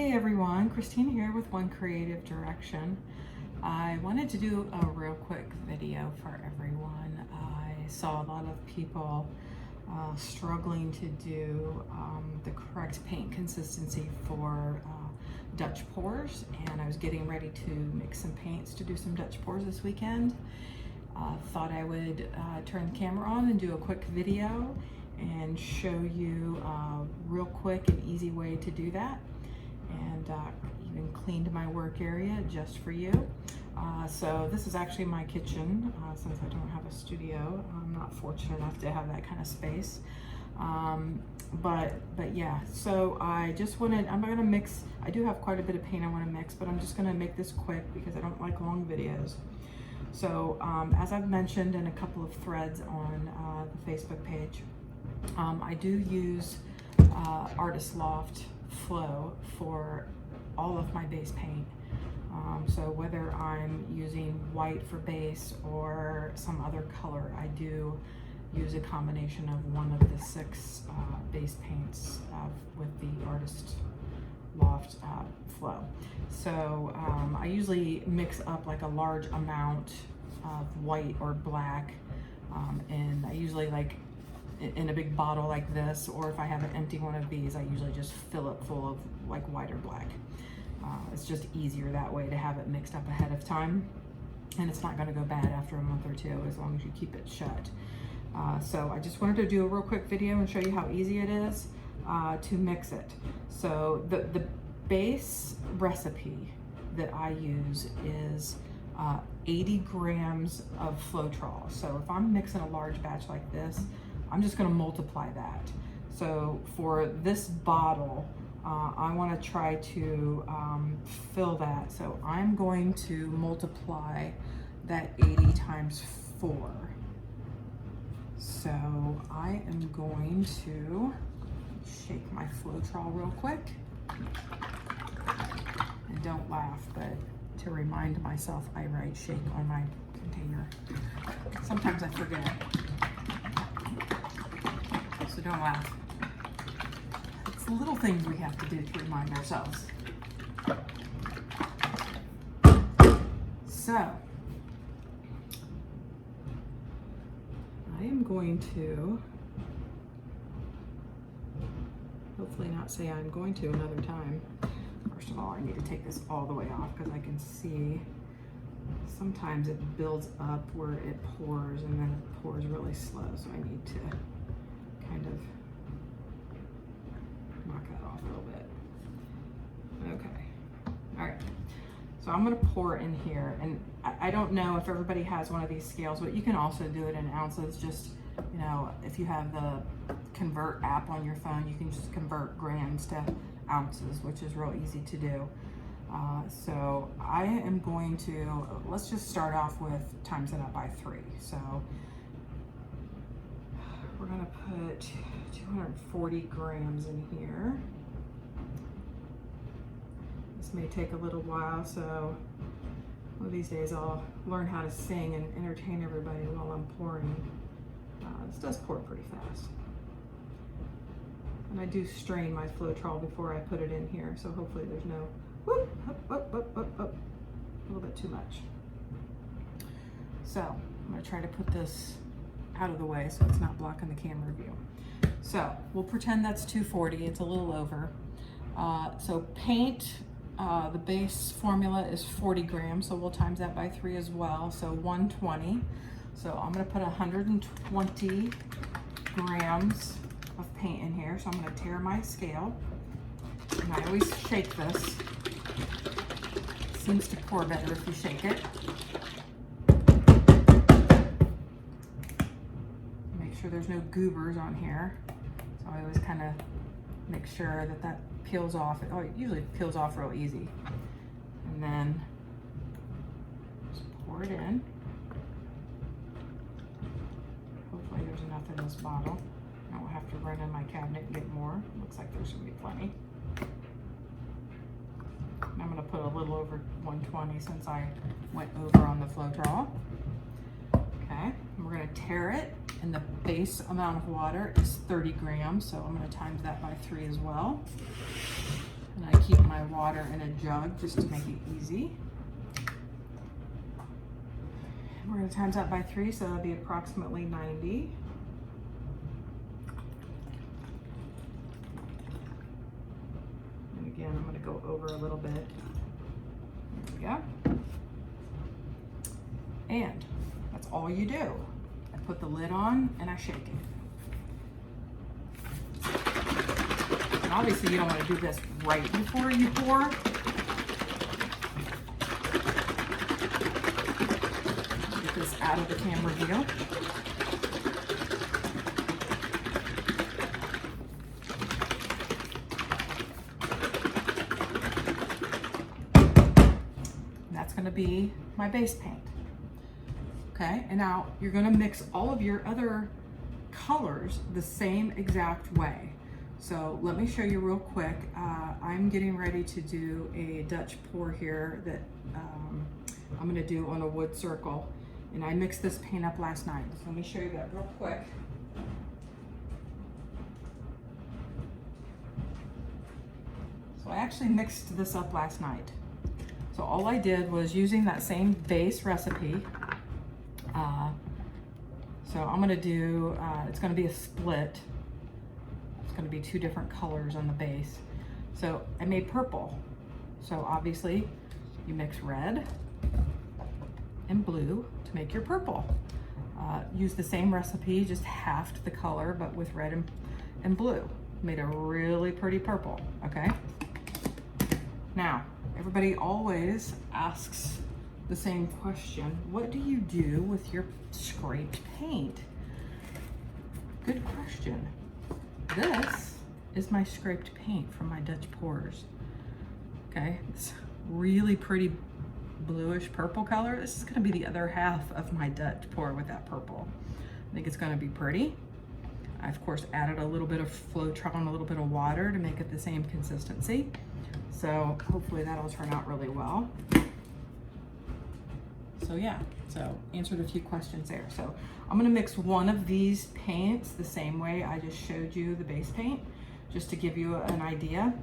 Hey everyone, Christine here with One Creative Direction. I wanted to do a real quick video for everyone. I saw a lot of people struggling to do the correct paint consistency for Dutch pours, and I was getting ready to mix some paints to do some Dutch pours this weekend. Thought I would turn the camera on and do a quick video and show you a real quick and easy way to do that. And even cleaned my work area just for you. So this is actually my kitchen, since I don't have a studio. I'm not fortunate enough to have that kind of space. But yeah, so I just wanted, I'm gonna mix, I do have quite a bit of paint I wanna mix, but I'm just gonna make this quick because I don't like long videos. So as I've mentioned in a couple of threads on the Facebook page, I do use Artist Loft Flow for all of my base paint. So whether I'm using white for base or some other color, I do use a combination of one of the 6 base paints with the Artist Loft Flow. So I usually mix up like a large amount of white or black, and I usually like in a big bottle like this, or if I have an empty one of these, I usually just fill it full of like white or black. It's just easier that way to have it mixed up ahead of time, and it's not going to go bad after a month or two as long as you keep it shut. So I just wanted to do a real quick video and show you how easy it is to mix it. So the base recipe that I use is 80 grams of Floetrol. So if I'm mixing a large batch like this, I'm just going to multiply that. So for this bottle, I want to try to fill that. So I'm going to multiply that 80 times 4. So I am going to shake my Floetrol real quick. And don't laugh, but to remind myself, I write shake on my container. Sometimes I forget. So don't laugh. It's the little things we have to do to remind ourselves. So, I am going to, hopefully not say I'm going to another time. First of all, I need to take this all the way off because I can see sometimes it builds up where it pours and then it pours really slow. So I need to kind of knock that off a little bit. Okay, all right. So I'm gonna pour in here, and I don't know if everybody has one of these scales, but you can also do it in ounces. Just, you know, if you have the Convert app on your phone, you can just convert grams to ounces, which is real easy to do. So I am going to, let's just start off with times it up by 3. So we're gonna put 240 grams in here. This may take a little while, so one of these days I'll learn how to sing and entertain everybody while I'm pouring. This does pour pretty fast. And I do strain my Floetrol before I put it in here, so hopefully there's no whoop, up, a little bit too much. So I'm gonna try to put this out of the way so it's not blocking the camera view. So we'll pretend that's 240, it's a little over. So paint, the base formula is 40 grams, so we'll times that by 3 as well, so 120. So I'm gonna put 120 grams of paint in here. So I'm gonna tear my scale, and I always shake this. It seems to pour better if you shake it. Make sure there's no goobers on here. So I always kind of make sure that that peels off. Oh, it usually peels off real easy. And then just pour it in. Hopefully there's enough in this bottle. I won't have to run in my cabinet and get more. Looks like there's gonna be plenty. And I'm gonna put a little over 120 since I went over on the Floetrol. Okay, and we're gonna tear it, and the base amount of water is 30 grams, so I'm gonna times that by 3 as well. And I keep my water in a jug just to make it easy. We're going to times that by 3, so that'll be approximately 90. And again, I'm going to go over a little bit. There we go. And that's all you do. I put the lid on and I shake it. And obviously you don't want to do this right before you pour. Get this out of the camera view. And that's going to be my base paint. Okay, and now you're going to mix all of your other colors the same exact way. So let me show you real quick. I'm getting ready to do a Dutch pour here that I'm going to do on a wood circle. And I mixed this paint up last night. So let me show you that real quick. So I actually mixed this up last night. So all I did was using that same base recipe. So I'm gonna do, it's gonna be a split. It's gonna be 2 different colors on the base. So I made purple. So obviously you mix red and blue to make your purple. Use the same recipe, just halved the color, but with red and blue. Made a really pretty purple, okay? Now, everybody always asks the same question. What do you do with your scraped paint? Good question. This is my scraped paint from my Dutch pours. Okay, it's really pretty bluish purple color. This is gonna be the other half of my Dutch pour with that purple. I think it's gonna be pretty. I of course added a little bit of Floetrol and a little bit of water to make it the same consistency. So hopefully that'll turn out really well. So yeah, so answered a few questions there. So I'm gonna mix one of these paints the same way I just showed you the base paint, just to give you an idea.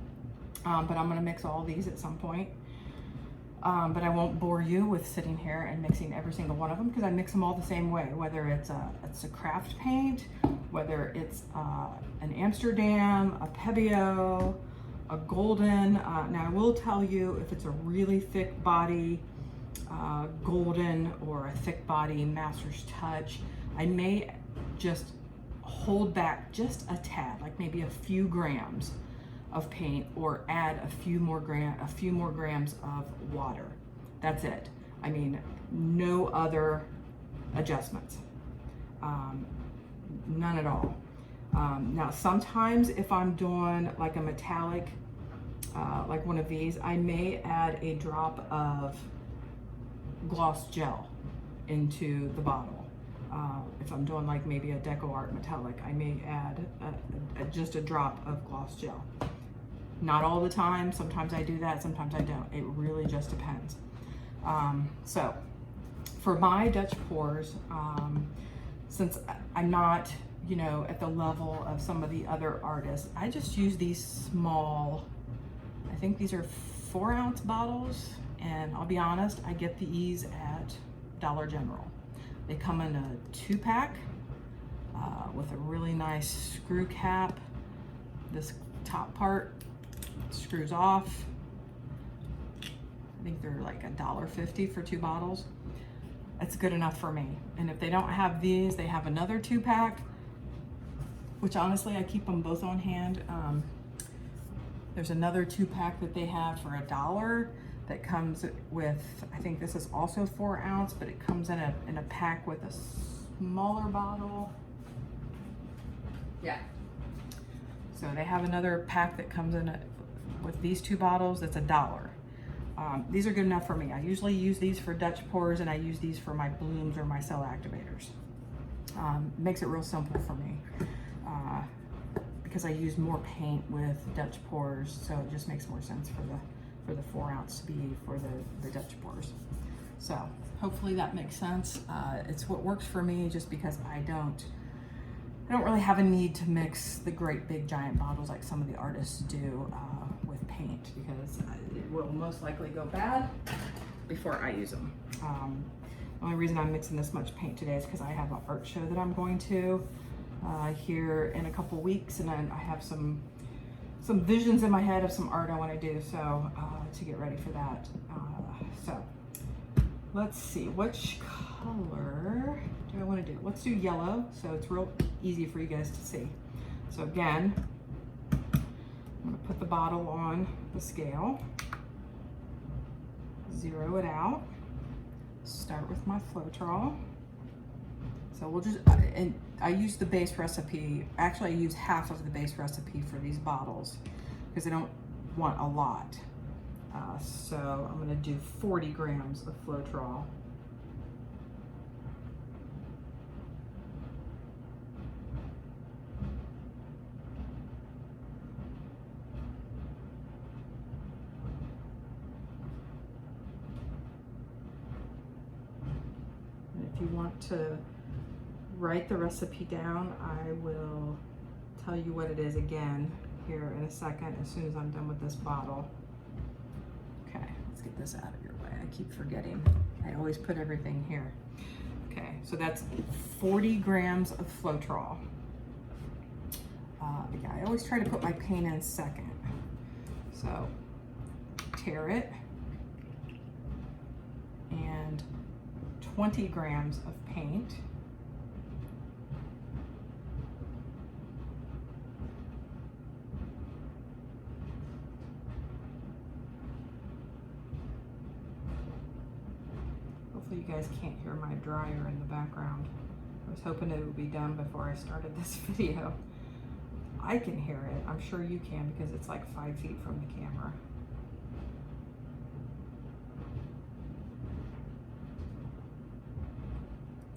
But I'm gonna mix all these at some point. But I won't bore you with sitting here and mixing every single one of them, because I mix them all the same way, whether it's a craft paint, whether it's an Amsterdam, a Pebbio, a golden. Now I will tell you, if it's a really thick body golden or a thick body master's touch, I may just hold back just a tad, like maybe a few grams of paint, or add a few more grams of water. That's it. I mean, no other adjustments, none at all. Now sometimes if I'm doing like a metallic, like one of these, I may add a drop of gloss gel into the bottle. If I'm doing like maybe a Deco Art metallic, I may add just a drop of gloss gel. Not all the time. Sometimes I do that, sometimes I don't. It really just depends. So for my Dutch pours, since I'm not, you know, at the level of some of the other artists, I just use these small, I think these are 4-ounce bottles, and I'll be honest, I get these at Dollar General. They come in a 2-pack with a really nice screw cap. This top part screws off. I think they're like $1.50 for 2 bottles. That's good enough for me. And if they don't have these, they have another 2-pack, which honestly I keep them both on hand. There's another 2-pack that they have for $1 that comes with, I think this is also 4-ounce, but it comes in a pack with a smaller bottle. Yeah. So they have another pack that comes in with these 2 bottles that's $1. These are good enough for me. I usually use these for Dutch pours, and I use these for my blooms or my cell activators. Makes it real simple for me because I use more paint with Dutch pours, so it just makes more sense for the 4-ounce to be for the Dutch pours. So hopefully that makes sense. It's what works for me, just because I don't really have a need to mix the great big giant bottles like some of the artists do with the paint because it will most likely go bad before I use them. The only reason I'm mixing this much paint today is because I have an art show that I'm going to here in a couple weeks, and I have some visions in my head of some art I want to do, so to get ready for that. So let's see, which color do I want to do? Let's do yellow, so it's real easy for you guys to see. So again, I'm going to put the bottle on the scale, zero it out, start with my Floetrol. So we'll just, and I use the base recipe, actually I use half of the base recipe for these bottles because I don't want a lot. So I'm going to do 40 grams of Floetrol. And if you want to write the recipe down, I will tell you what it is again here in a second as soon as I'm done with this bottle. Okay, let's get this out of your way. I keep forgetting. I always put everything here. Okay, so that's 40 grams of Floetrol. Yeah, I always try to put my paint in second. So tare it, and 20 grams of paint. Hopefully you guys can't hear my dryer in the background. I was hoping it would be done before I started this video. I can hear it. I'm sure you can because it's like 5 feet from the camera.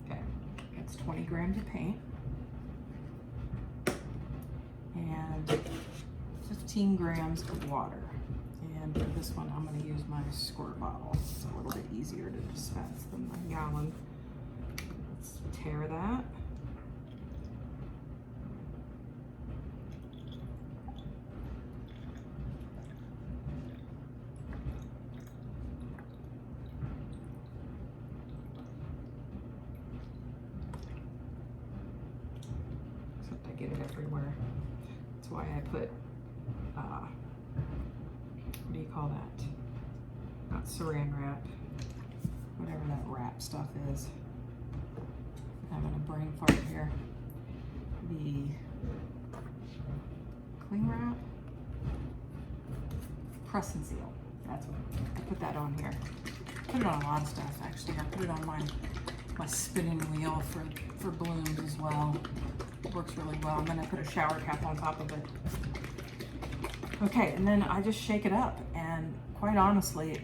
Okay, that's 20 grams of paint. And 15 grams of water. And for this one, I'm going to use my squirt bottle. It's a little bit easier to dispense than my gallon. Let's tare that. Except I get it everywhere. That's why I put what do you call that? Not saran wrap, whatever that wrap stuff is. I'm having a brain fart here. The cling wrap, press and seal. That's what I put that on here. Put it on a lot of stuff actually. I put it on my spinning wheel for blooms as well. It works really well. I'm gonna put a shower cap on top of it. Okay, and then I just shake it up, and quite honestly,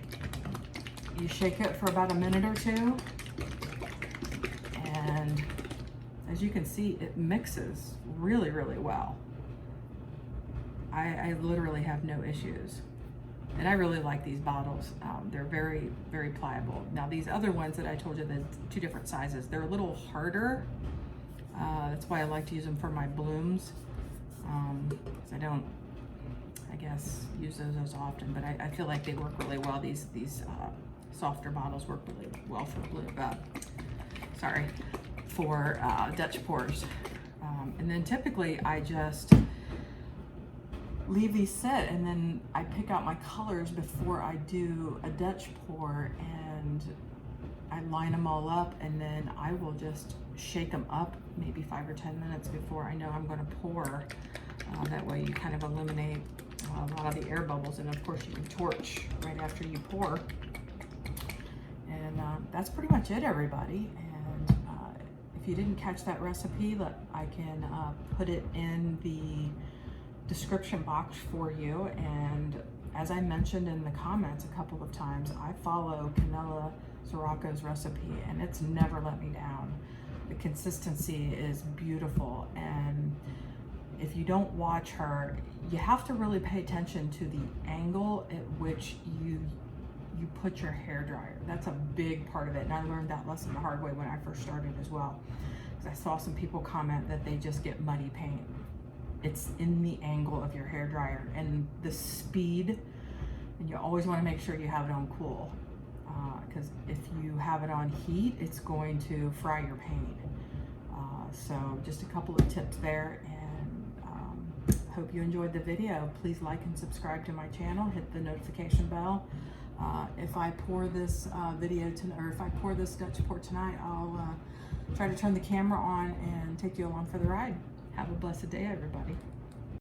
you shake it for about a minute or two, and as you can see, it mixes really, really well. I literally have no issues, and I really like these bottles. They're very, very pliable. Now these other ones that I told you, the 2 different sizes, they're a little harder. That's why I like to use them for my blooms. 'Cause I don't, I guess, use those as often, but I feel like they work really well. These softer bottles work really well for for Dutch pours. And then typically I just leave these set, and then I pick out my colors before I do a Dutch pour, and I line them all up, and then I will just shake them up maybe 5 or 10 minutes before I know I'm going to pour. That way you kind of eliminate a lot of the air bubbles, and of course you can torch right after you pour. And that's pretty much it, everybody. And if you didn't catch that recipe, I can put it in the description box for you. And as I mentioned in the comments a couple of times, I follow Canela Sirocco's recipe, and it's never let me down. The consistency is beautiful, and if you don't watch her, you have to really pay attention to the angle at which you put your hair dryer. That's a big part of it, and I learned that lesson the hard way when I first started as well. Because I saw some people comment that they just get muddy paint. It's in the angle of your hair dryer and the speed, and you always want to make sure you have it on cool, because if you have it on heat, it's going to fry your paint. So just a couple of tips there, and hope you enjoyed the video. Please like and subscribe to my channel, hit the notification bell. If I pour this if I pour this Dutch pour tonight, I'll try to turn the camera on and take you along for the ride. Have a blessed day, everybody.